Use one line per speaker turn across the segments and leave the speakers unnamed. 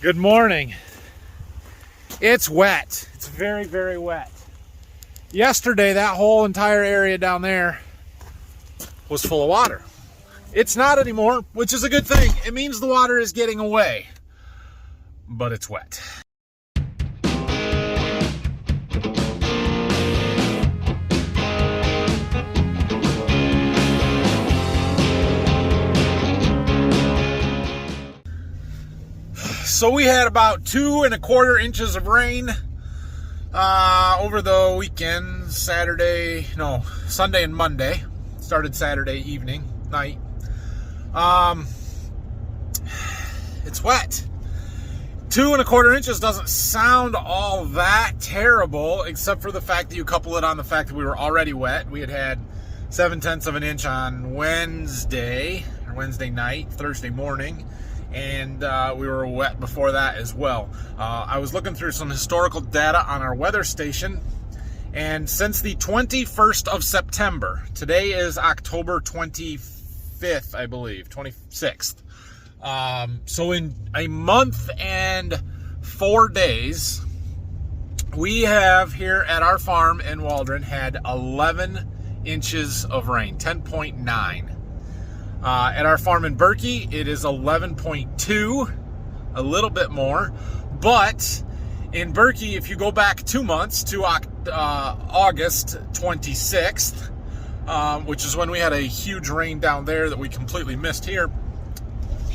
Good morning. It's wet. It's very, very wet. Yesterday, that whole entire area down there was full of water. It's not anymore, which is a good thing. It means the water is getting away, but it's wet. So we had about 2¼ inches of rain over the weekend, Sunday and Monday. Started Saturday night. It's wet. 2¼ inches doesn't sound all that terrible, except for the fact that you couple it on the fact that we were already wet. We had 0.7 of an inch on Wednesday night, Thursday morning. And we were wet before that as well. I was looking through some historical data on our weather station, and since the 21st of September, today is October 25th, I believe, 26th. So in a month and 4 days, we have here at our farm in Waldron had 11 inches of rain, 10.9. At our farm in Berkey, it is 11.2, a little bit more. But in Berkey, if you go back 2 months to August 26th, which is when we had a huge rain down there that we completely missed here.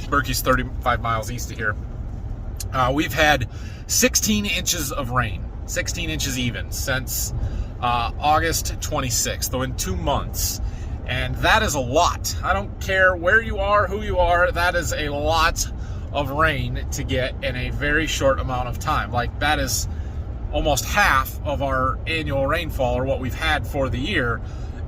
Berkey's 35 miles east of here. We've had 16 inches of rain, 16 inches even, since August 26th, so in 2 months. And that is a lot. I don't care where you are, who you are, that is a lot of rain to get in a very short amount of time. Like, that is almost half of our annual rainfall, or what we've had for the year,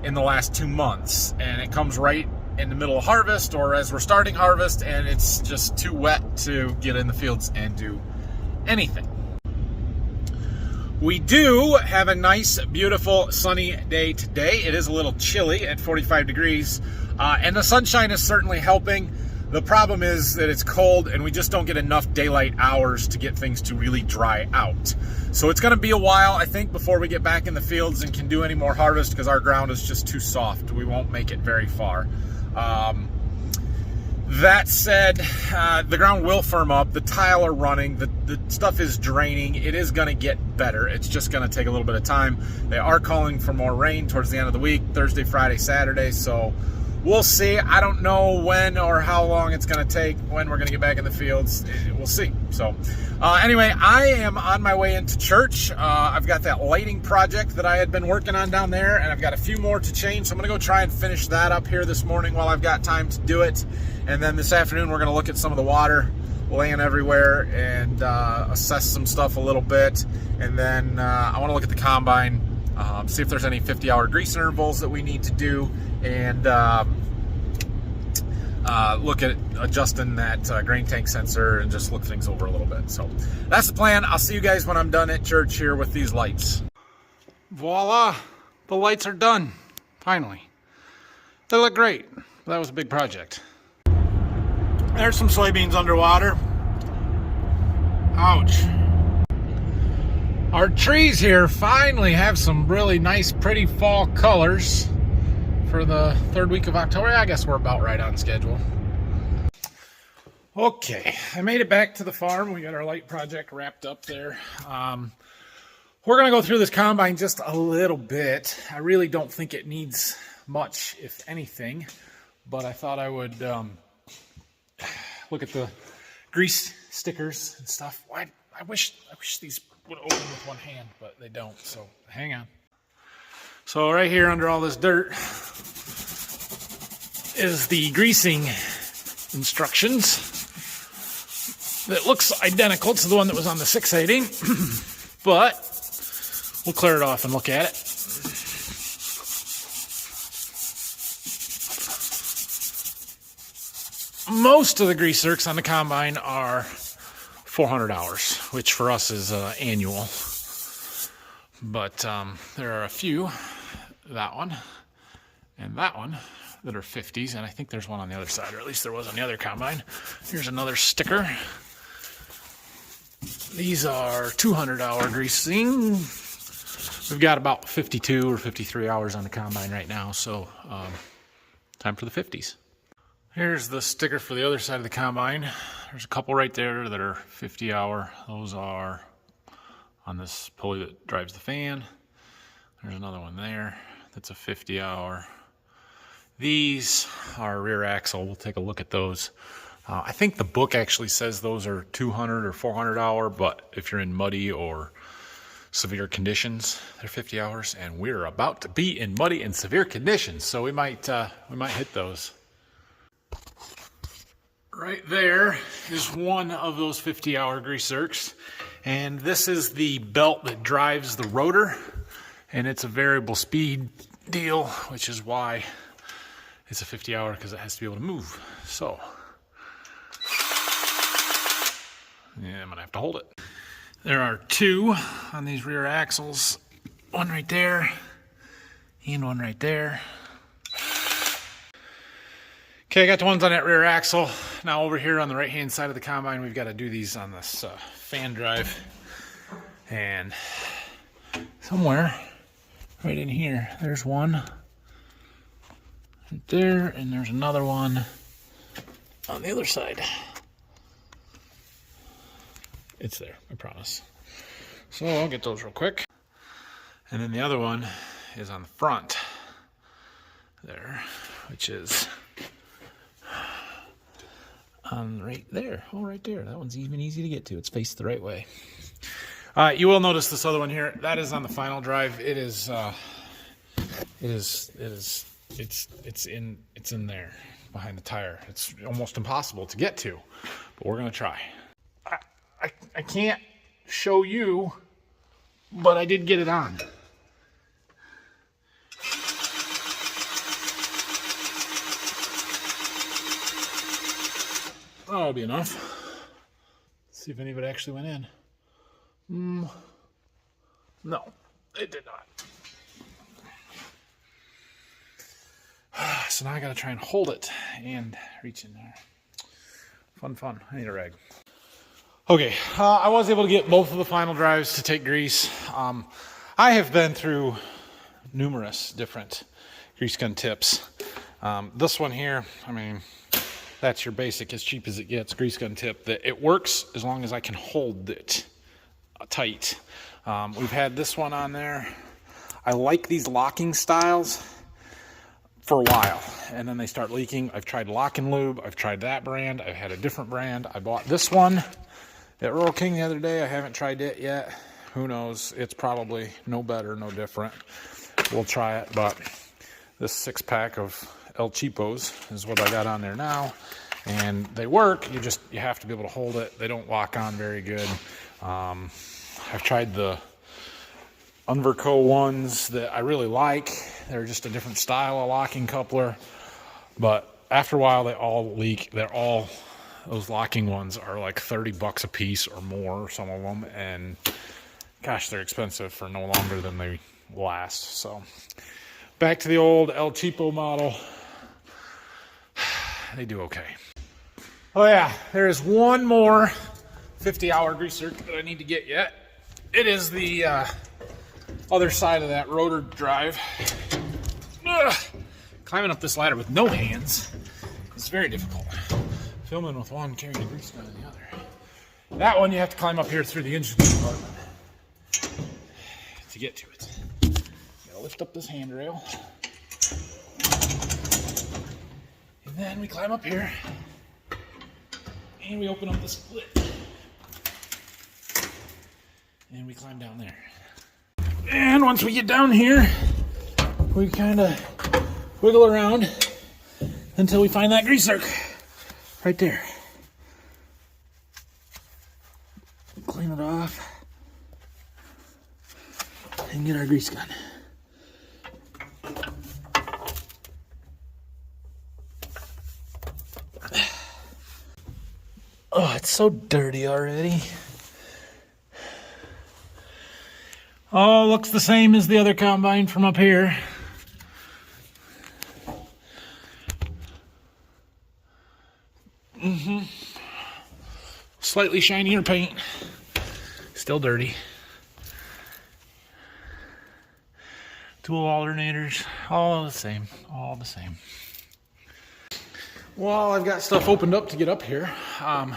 in the last 2 months. And it comes right in the middle of harvest, or as we're starting harvest, and it's just too wet to get in the fields and do anything. We do have a nice, beautiful, sunny day today. It is a little chilly at 45 degrees, and the sunshine is certainly helping. The problem is that it's cold, and we just don't get enough daylight hours to get things to really dry out. So it's going to be a while, I think, before we get back in the fields and can do any more harvest, because our ground is just too soft. We won't make it very far. That said, the ground will firm up. The tile are running. The stuff is draining. It is going to get better. It's just going to take a little bit of time. They are calling for more rain towards the end of the week, Thursday, Friday, Saturday. So we'll see. I don't know when or how long it's going to take, when we're going to get back in the fields. We'll see. So anyway, I am on my way into church. I've got that lighting project that I had been working on down there, and I've got a few more to change. So I'm going to go try and finish that up here this morning while I've got time to do it. And then this afternoon, we're going to look at some of the water laying everywhere and assess some stuff a little bit. And then I want to look at the combine, see if there's any 50-hour grease intervals that we need to do, and look at adjusting that grain tank sensor and just look things over a little bit. So that's the plan. I'll see you guys when I'm done at church here with these lights. Voila, the lights are done, finally. They look great. That was a big project. There's some soybeans underwater. Ouch. Our trees here finally have some really nice, pretty fall colors for the 3rd week of October. I guess we're about right on schedule. Okay, I made it back to the farm. We got our light project wrapped up there. We're gonna go through this combine just a little bit. I really don't think it needs much, if anything, but I thought I would look at the grease stickers and stuff. I wish these would open with one hand, but they don't, so hang on. So right here under all this dirt is the greasing instructions that looks identical to the one that was on the 680, but we'll clear it off and look at it. Most of the grease zerks on the combine are 400 hours, which for us is annual. But there are a few, that one and that one, that are 50s, and I think there's one on the other side, or at least there was on the other combine. Here's another sticker. These are 200-hour greasing. We've got about 52 or 53 hours on the combine right now, so time for the 50s. Here's the sticker for the other side of the combine. There's a couple right there that are 50-hour. Those are on this pulley that drives the fan. There's another one there that's a 50-hour. These are rear axle. We'll take a look at those. I think the book actually says those are 200 or 400 hour, but if you're in muddy or severe conditions, they're 50 hours, and we're about to be in muddy and severe conditions, so we might hit those. Right there is one of those 50-hour grease zerks, and this is the belt that drives the rotor, and it's a variable speed deal, which is why it's a 50-hour, because it has to be able to move. So yeah, I'm gonna have to hold it. There are two on these rear axles, one right there and one right there. Okay, I got the ones on that rear axle. Now over here on the right hand side of the combine, we've got to do these on this fan drive. And somewhere right in here, there's one right there, and there's another one on the other side. It's there, I promise. So I'll get those real quick. And then the other one is on the front there, which is right there. Oh, right there. That one's even easy to get to. It's faced the right way. You will notice this other one here. That is on the final drive. It's in there behind the tire. It's almost impossible to get to, but we're gonna try. I can't show you, but I did get it on. That'll be enough. Let's see if any of it actually went in. No, it did not. So now I gotta try and hold it and reach in there. Fun. I need a rag. Okay, I was able to get both of the final drives to take grease. I have been through numerous different grease gun tips. This one here, I mean, that's your basic, as cheap as it gets, grease gun tip. That it works as long as I can hold it tight. We've had this one on there. I like these locking styles for a while, and then they start leaking. I've tried Lock and Lube. I've tried that brand. I've had a different brand. I bought this one at Rural King the other day. I haven't tried it yet. Who knows? It's probably no better, no different. We'll try it, but this 6-pack of El Cheapos is what I got on there now, and they work. You have to be able to hold it. They don't lock on very good. I've tried the Unverco ones that I really like. They're just a different style of locking coupler, but after a while they all leak. Those locking ones are like $30 a piece or more, some of them, and gosh, they're expensive for no longer than they last. So back to the old El Cheapo model. They do okay. Oh yeah, there is one more 50-hour grease zerk that I need to get yet. It is the other side of that rotor drive. Climbing up this ladder with no hands is very difficult. Filming with one, carrying a grease gun in the other. That one you have to climb up here through the engine compartment to get to it. You gotta lift up this handrail. And then we climb up here and we open up the split. And we climb down there. And once we get down here, we kind of wiggle around until we find that grease zerk right there. Clean it off and get our grease gun. Oh, it's so dirty already. Oh, looks the same as the other combine from up here. Slightly shinier paint. Still dirty. Tool alternators, all the same, all the same. Well, I've got stuff opened up to get up here. I'm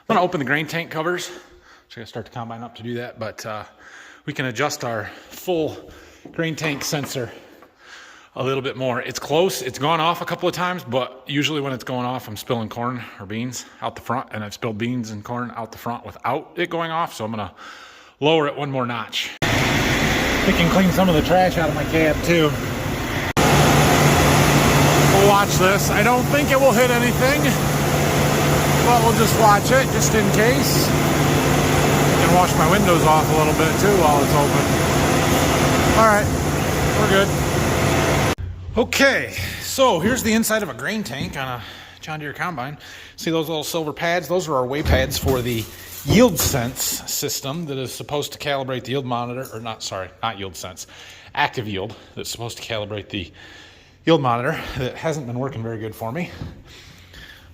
gonna open the grain tank covers. So I gotta start the combine up to do that, but we can adjust our full grain tank sensor a little bit more. It's close, it's gone off a couple of times, but usually when it's going off, I'm spilling corn or beans out the front, and I've spilled beans and corn out the front without it going off, so I'm gonna lower it one more notch. We can clean some of the trash out of my cab too. We'll watch this. I don't think it will hit anything, but we'll just watch it just in case. I can wash my windows off a little bit too while it's open. All right, we're good. Okay, so here's the inside of a grain tank on a John Deere combine. See those little silver pads? Those are our weigh pads for the yield sense system that is supposed to calibrate the yield monitor, or not yield sense, active yield, that's supposed to calibrate the yield monitor. That hasn't been working very good for me.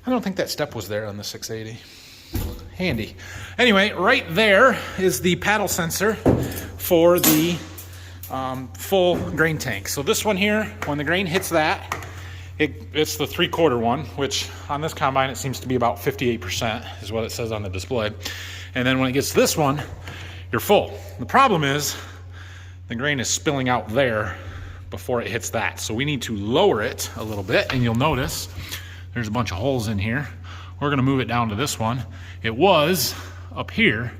I don't think that step was there on the 680. Handy. Anyway, right there is the paddle sensor for the full grain tank. So this one here, when the grain hits that, it's the 3/4 one, which on this combine it seems to be about 58% is what it says on the display. And then when it gets to this one, you're full. The problem is the grain is spilling out there before it hits that. So we need to lower it a little bit, and you'll notice there's a bunch of holes in here. We're gonna move it down to this one. It was up here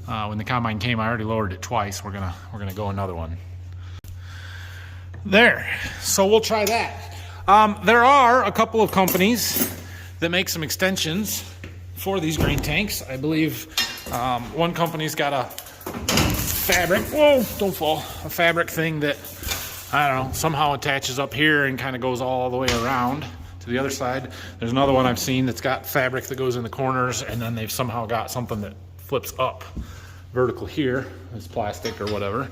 when the combine came. I already lowered it twice. We're gonna go another one. There, so we'll try that. There are a couple of companies that make some extensions for these grain tanks. I believe one company's got a fabric, whoa, don't fall, a fabric thing that, I don't know, somehow attaches up here and kind of goes all the way around to the other side. There's another one I've seen that's got fabric that goes in the corners, and then they've somehow got something that flips up vertical here, it's plastic or whatever.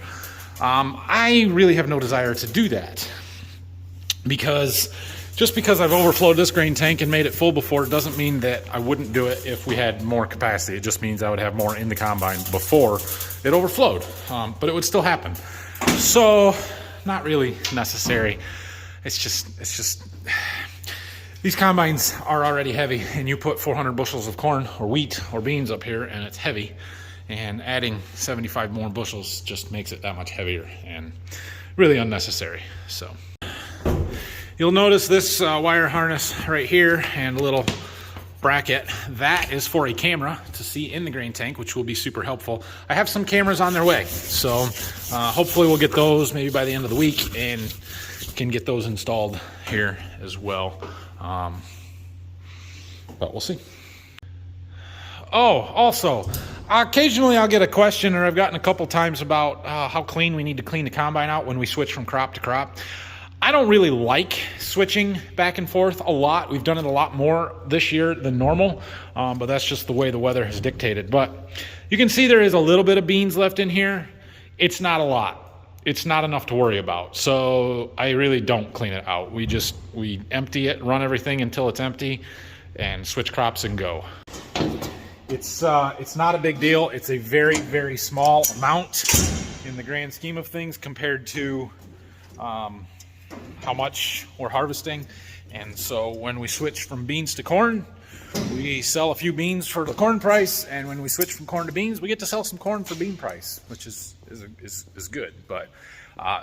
I really have no desire to do that, because just because I've overflowed this grain tank and made it full before doesn't mean that I wouldn't do it if we had more capacity. It just means I would have more in the combine before it overflowed, but it would still happen. So not really necessary. It's just these combines are already heavy, and you put 400 bushels of corn or wheat or beans up here and it's heavy, and adding 75 more bushels just makes it that much heavier and really unnecessary. So you'll notice this wire harness right here and a little bracket. That is for a camera to see in the grain tank, which will be super helpful. I have some cameras on their way, so hopefully we'll get those maybe by the end of the week and can get those installed here as well. But we'll see. Oh, also, occasionally I'll get a question, or I've gotten a couple times about how clean we need to clean the combine out when we switch from crop to crop. I don't really like switching back and forth a lot. We've done it a lot more this year than normal, but that's just the way the weather has dictated. But you can see there is a little bit of beans left in here. It's not a lot. It's not enough to worry about. So I really don't clean it out. We empty it, run everything until it's empty, and switch crops and go. It's not a big deal. It's a very, very small amount in the grand scheme of things compared to how much we're harvesting. And so when we switch from beans to corn, we sell a few beans for the corn price, and when we switch from corn to beans, we get to sell some corn for bean price, which is good. But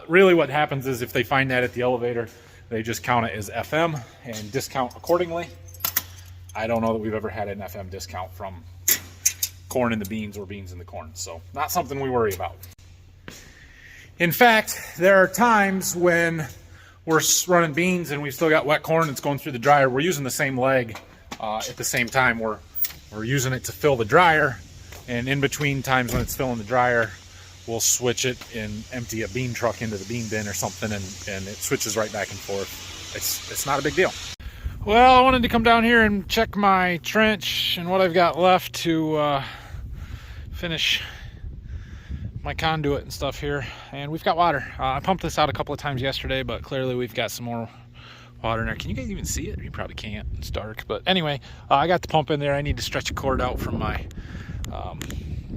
really what happens is if they find that at the elevator, they just count it as FM and discount accordingly. I don't know that we've ever had an FM discount from corn in the beans or beans in the corn, so not something we worry about. In fact, there are times when we're running beans and we've still got wet corn that's going through the dryer. We're using the same leg at the same time. We're using it to fill the dryer, and in between times when it's filling the dryer, we'll switch it and empty a bean truck into the bean bin or something, and it switches right back and forth. It's not a big deal. Well, I wanted to come down here and check my trench and what I've got left to finish my conduit and stuff here, and we've got water. I pumped this out a couple of times yesterday, but clearly we've got some more water in there. Can you guys even see it? You probably can't, it's dark, but anyway, I got the pump in there. I need to stretch a cord out from my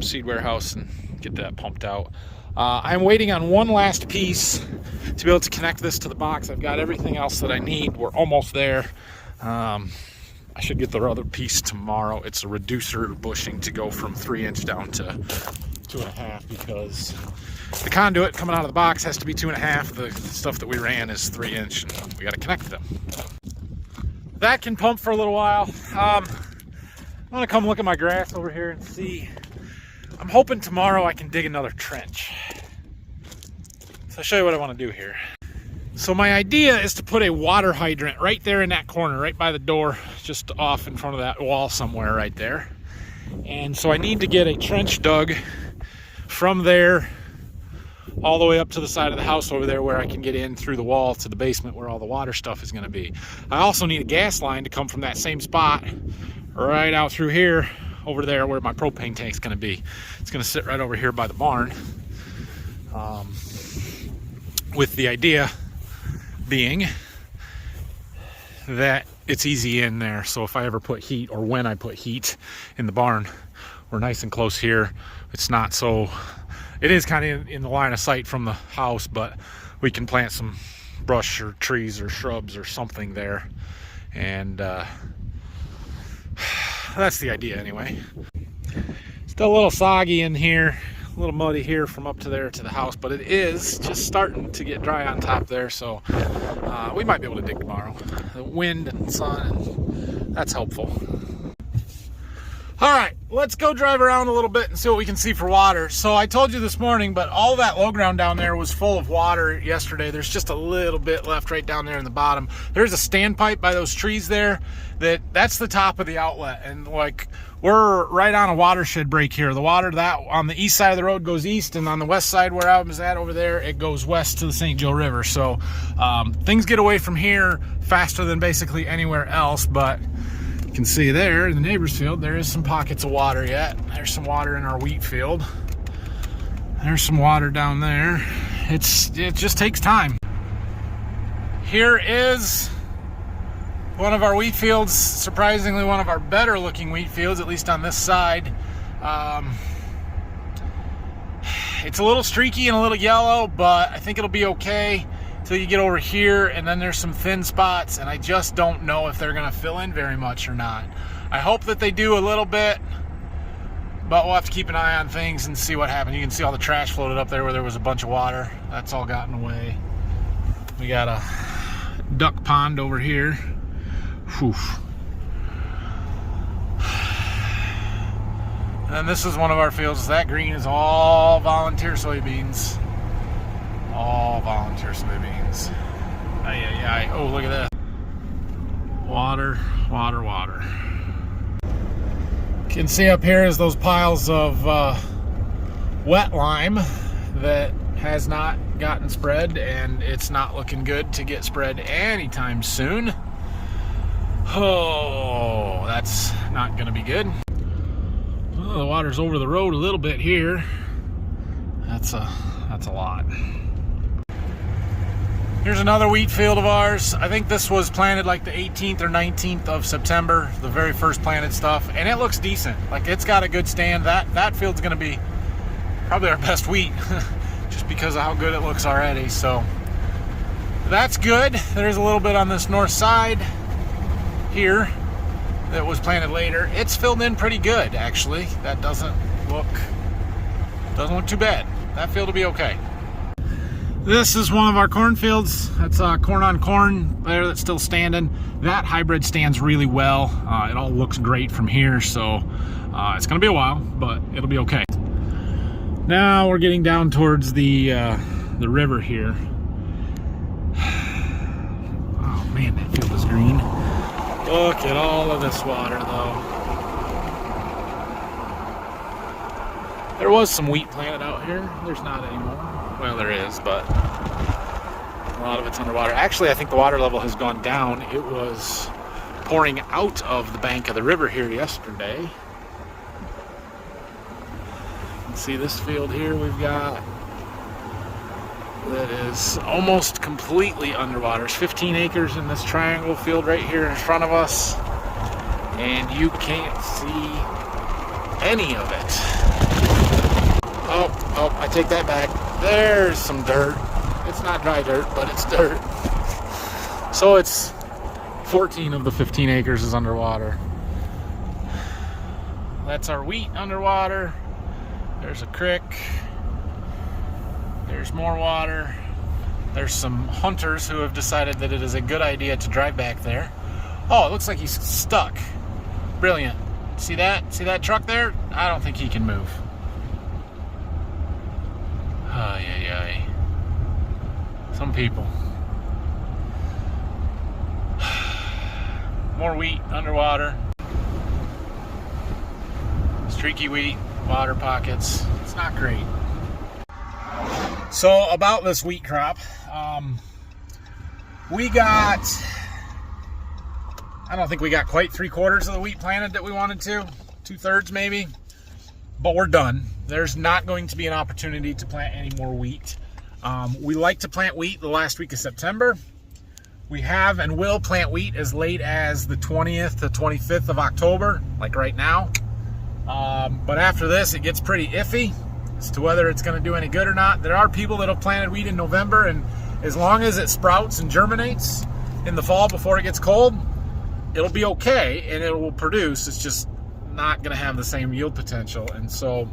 seed warehouse and get that pumped out. I'm waiting on one last piece to be able to connect this to the box. I've got everything else that I need. We're almost there. I should get the other piece tomorrow. It's a reducer bushing to go from 3-inch down to 2.5 because the conduit coming out of the box has to be 2.5. The stuff that we ran is 3-inch, and we got to connect them. That can pump for a little while. I'm gonna come look at my grass over here and see. I'm hoping tomorrow I can dig another trench. So I'll show you what I want to do here. So my idea is to put a water hydrant right there in that corner, right by the door, just off in front of that wall somewhere right there. And so I need to get a trench dug from there all the way up to the side of the house over there where I can get in through the wall to the basement where all the water stuff is going to be. I also need a gas line to come from that same spot right out through here over there where my propane tank is going to be. It's going to sit right over here by the barn, with the idea being that it's easy in there. So if I ever put heat, or when I put heat in the barn, we're nice and close here. It's not so, it is kind of in the line of sight from the house, but we can plant some brush or trees or shrubs or something there. And that's the idea anyway. Still a little soggy in here, a little muddy here from up to there to the house, but it is just starting to get dry on top there, so we might be able to dig tomorrow. The wind and sun, and that's helpful. All right, let's go drive around a little bit and see what we can see for water. So I told you this morning, but all that low ground down there was full of water yesterday. There's just a little bit left right down there in the bottom. There's a standpipe by those trees there. That's the top of the outlet, and like we're right on a watershed break here. The water that on the east side of the road goes east, and on the west side where I was at over there, it goes west to the St. Joe River. So things get away from here faster than basically anywhere else, but you can see there in the neighbor's field, there is some pockets of water yet. There's some water in our wheat field. There's some water down there. It just takes time. Here is one of our wheat fields, surprisingly one of our better looking wheat fields, at least on this side. It's a little streaky and a little yellow, but I think it'll be okay till you get over here, and then there's some thin spots, and I just don't know if they're gonna fill in very much or not. I hope that they do a little bit, but we'll have to keep an eye on things and see what happens. You can see all the trash floated up there where there was a bunch of water. That's all gotten away. We got a duck pond over here. Whew. And this is one of our fields. That green is all volunteer soybeans. All volunteer soybeans. Ay, ay, ay. Oh, look at that. Water, water, water. You can see up here is those piles of wet lime that has not gotten spread, and it's not looking good to get spread anytime soon. Oh, that's not gonna be good. Oh, the water's over the road a little bit here. That's a lot. Here's another wheat field of ours. I think this was planted like the 18th or 19th of September, the very first planted stuff, and it looks decent. Like, it's got a good stand. That field's gonna be probably our best wheat just because of how good it looks already. So that's good. There's a little bit on this north side here that was planted later. It's filled in pretty good, actually. That doesn't look too bad. That field will be okay. This is one of our cornfields. That's corn on corn there that's still standing. That hybrid stands really well. It all looks great from here, so it's gonna be a while, but it'll be okay. Now we're getting down towards the river here. Oh man, that field is green. Look at all of this water though. There was some wheat planted out here. There's not anymore. Well, there is, but a lot of it's underwater. Actually, I think the water level has gone down. It was pouring out of the bank of the river here yesterday. You can see this field here we've got that is almost completely underwater. There's 15 acres in this triangle field right here in front of us, and you can't see any of it. Oh, I take that back. There's some dirt. It's not dry dirt, but it's dirt. So it's 14 of the 15 acres is underwater. That's our wheat underwater. There's a creek. There's more water. There's some hunters who have decided that it is a good idea to drive back there. Oh, it looks like he's stuck. Brilliant. See that? See that truck there? I don't think he can move. Ay, ay, ay. Some people. More wheat underwater. Streaky wheat, water pockets. It's not great. So about this wheat crop, we got, I don't think we got quite 3/4 of the wheat planted that we wanted to, 2/3 maybe, but we're done. There's not going to be an opportunity to plant any more wheat. We like to plant wheat the last week of September. We have and will plant wheat as late as the 20th to 25th of October, like right now. But after this, it gets pretty iffy as to whether it's going to do any good or not. There are people that have planted wheat in November, and as long as it sprouts and germinates in the fall before it gets cold, it'll be okay and it will produce. It's just not going to have the same yield potential. And so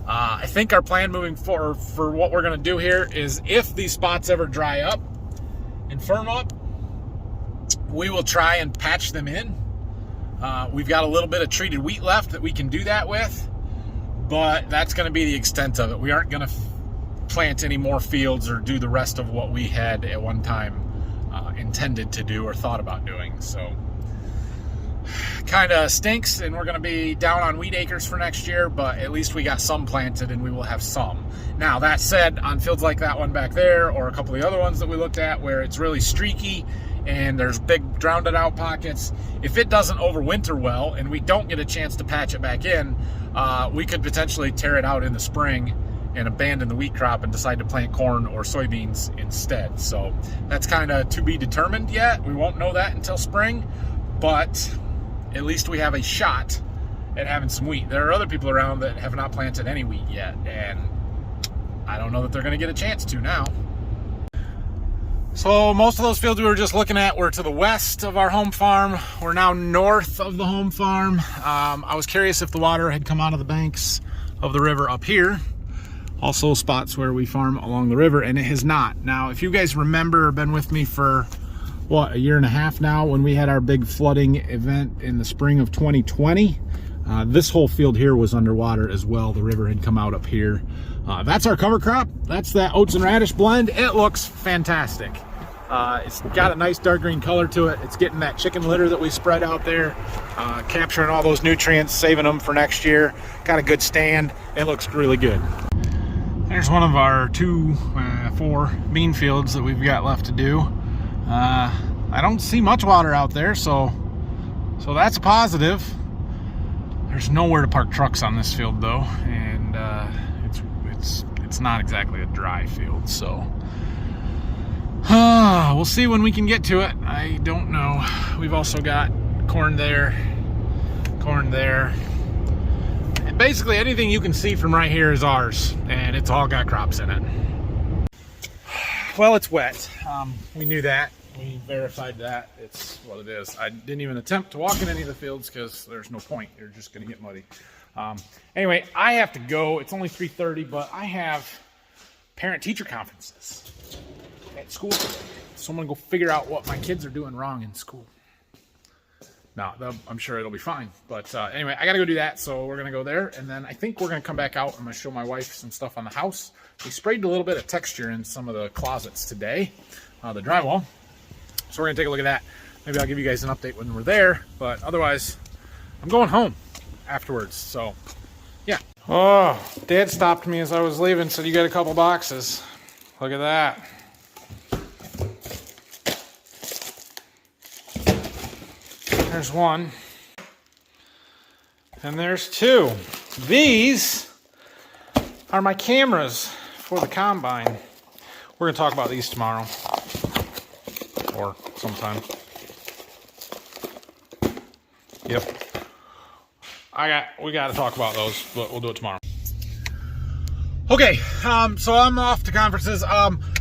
I think our plan moving forward for what we're going to do here is, if these spots ever dry up and firm up, we will try and patch them in. We've got a little bit of treated wheat left that we can do that with, but that's going to be the extent of it. We aren't going to plant any more fields or do the rest of what we had at one time intended to do or thought about doing. So kind of stinks, and we're going to be down on wheat acres for next year, but at least we got some planted and we will have some. Now, that said, on fields like that one back there, or a couple of the other ones that we looked at where it's really streaky and there's big drowned out pockets, if it doesn't overwinter well and we don't get a chance to patch it back in, we could potentially tear it out in the spring and abandon the wheat crop and decide to plant corn or soybeans instead. So that's kind of to be determined yet. We won't know that until spring, but at least we have a shot at having some wheat. There are other people around that have not planted any wheat yet, and I don't know that they're going to get a chance to now. So most of those fields we were just looking at were to the west of our home farm. We're now north of the home farm. I was curious if the water had come out of the banks of the river up here. Also spots where we farm along the river, and it has not. Now, if you guys remember, been with me for what, a year and a half now, when we had our big flooding event in the spring of 2020, this whole field here was underwater as well. The river had come out up here. That's our cover crop. That's that oats and radish blend. It looks fantastic. It's got a nice dark green color to it. It's getting that chicken litter that we spread out there, capturing all those nutrients, saving them for next year. Got a good stand. It looks really good. There's one of our 4 bean fields that we've got left to do. I don't see much water out there, so that's a positive. There's nowhere to park trucks on this field though, and it's not exactly a dry field, so we'll see when we can get to it. I don't know. We've also got corn there, and basically anything you can see from right here is ours, and it's all got crops in it. Well, it's wet. We knew that. We verified that. It's what it is. I didn't even attempt to walk in any of the fields because there's no point. You're just going to get muddy. Anyway, I have to go. It's only 3:30, but I have parent-teacher conferences at school today. So I'm going to go figure out what my kids are doing wrong in school. No, I'm sure it'll be fine. But anyway, I got to go do that. So we're going to go there. And then I think we're going to come back out. I'm going to show my wife some stuff on the house. We sprayed a little bit of texture in some of the closets today, the drywall. So we're going to take a look at that. Maybe I'll give you guys an update when we're there. But otherwise, I'm going home afterwards. So, yeah. Oh, Dad stopped me as I was leaving, said you got a couple boxes. Look at that. There's one. And there's 2. These are my cameras for the combine. We're going to talk about these tomorrow. Or sometime. Yep. We got to talk about those, but we'll do it tomorrow. Okay, so I'm off to conferences.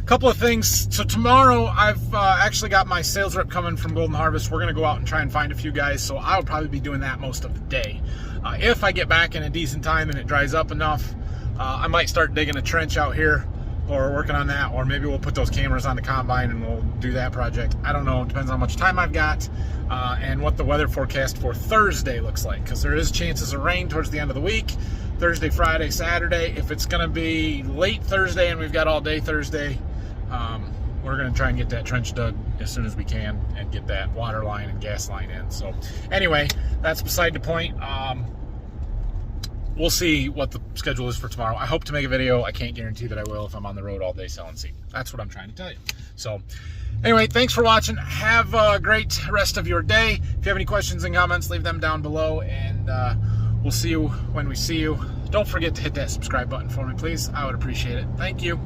Couple of things. So tomorrow I've actually got my sales rep coming from Golden Harvest. We're going to go out and try and find a few guys, so I'll probably be doing that most of the day. If I get back in a decent time and it dries up enough, I might start digging a trench out here or working on that, or maybe we'll put those cameras on the combine and we'll do that project. I don't know. It depends on how much time I've got and what the weather forecast for Thursday looks like, because there is chances of rain towards the end of the week. Thursday, Friday, Saturday. If it's going to be late Thursday and we've got all day Thursday, we're going to try and get that trench dug as soon as we can and get that water line and gas line in. So anyway, that's beside the point. We'll see what the schedule is for tomorrow. I hope to make a video. I can't guarantee that I will if I'm on the road all day selling seed. That's what I'm trying to tell you. So anyway, thanks for watching. Have a great rest of your day. If you have any questions and comments, leave them down below, and we'll see you when we see you. Don't forget to hit that subscribe button for me, please. I would appreciate it. Thank you.